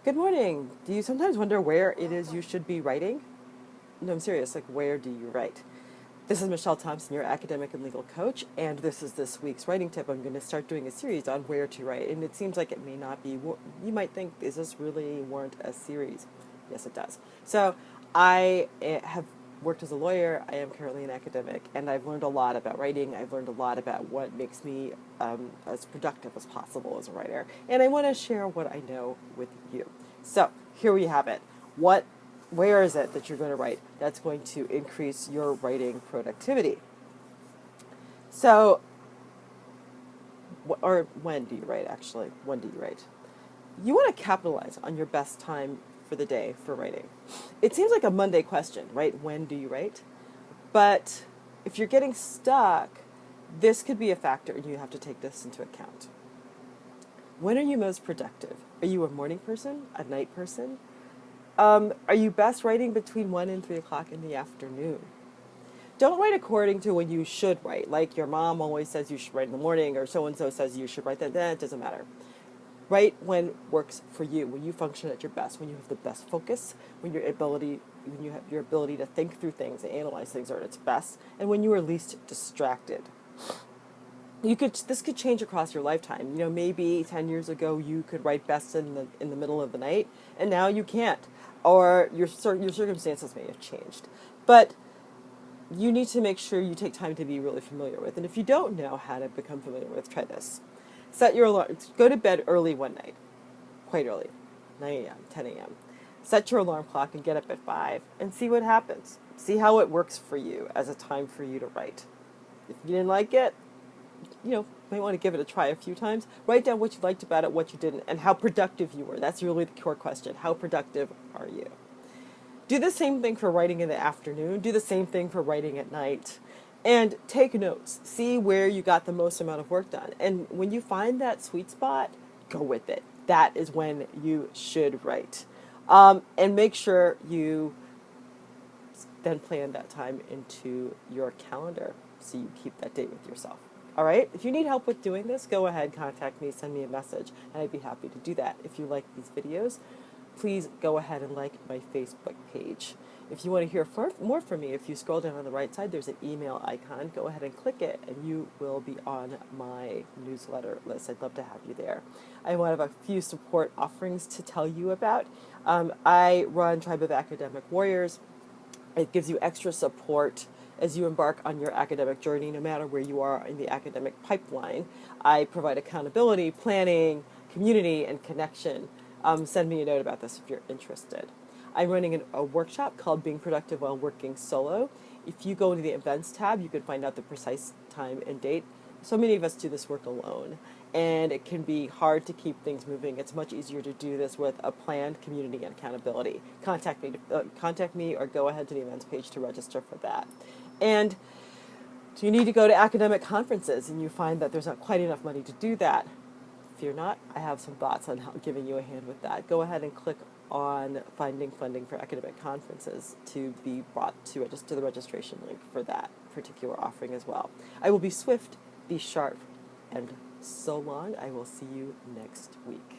Good morning. Do you sometimes wonder where it is you should be writing? No, I'm serious. Like, where do you write? This is Michelle Thompson, your academic and legal coach, and this is this week's writing tip. I'm going to start doing a series on where to write, and it seems like it may not be. You might think, is this really warrant a series? Yes, it does. So, I have worked as a lawyer. I am currently an academic, and I've learned a lot about writing. I've learned a lot about what makes me as productive as possible as a writer, and I want to share what I know with you. So, here we have it. Where is it that you're going to write that's going to increase your writing productivity? So, or when do you write, actually? When do you write? You want to capitalize on your best time for the day for writing. It seems like a Monday question, right? When do you write? But if you're getting stuck, this could be a factor, and you have to take this into account. When are you most productive? Are you a morning person, a night person? Are you best writing between 1 and 3 o'clock in the afternoon? Don't write according to when you should write. Like your mom always says you should write in the morning, or so-and-so says you should write then. It doesn't matter. Write when works for you, when you function at your best, when you have the best focus, when you have your ability to think through things and analyze things are at its best, and when you are least distracted. This could change across your lifetime. Maybe 10 years ago you could write best in the middle of the night, and now you can't, or your circumstances may have changed. But you need to make sure you take time to be really familiar with. And if you don't know how to become familiar with, try this. Set your alarm. Go to bed early one night, quite early, 9 a.m., 10 a.m. Set your alarm clock and get up at 5 and see what happens. See how it works for you as a time for you to write. If you didn't like it, might want to give it a try a few times. Write down what you liked about it, what you didn't, and how productive you were. That's really the core question. How productive are you? Do the same thing for writing in the afternoon. Do the same thing for writing at night. And take notes. See where you got the most amount of work done. And when you find that sweet spot, go with it. That is when you should write. And make sure you then plan that time into your calendar so you keep that date with yourself. All right? If you need help with doing this, go ahead, contact me, send me a message, and I'd be happy to do that. If you like these videos, please go ahead and like my Facebook page. If you want to hear more from me, if you scroll down on the right side, there's an email icon. Go ahead and click it, and you will be on my newsletter list. I'd love to have you there. I have a few support offerings to tell you about. I run Tribe of Academic Warriors. It gives you extra support as you embark on your academic journey, no matter where you are in the academic pipeline. I provide accountability, planning, community, and connection. Send me a note about this if you're interested. I'm running a workshop called Being Productive While Working Solo. If you go into the events tab, you can find out the precise time and date. So many of us do this work alone, and it can be hard to keep things moving. It's much easier to do this with a planned community and accountability. Contact me or go ahead to the events page to register for that. And do you need to go to academic conferences and you find that there's not quite enough money to do that? Fear not, I have some thoughts on giving you a hand with that. Go ahead and click on finding funding for academic conferences to be brought to the registration link for that particular offering as well. I will be swift, be sharp, and so long. I will see you next week.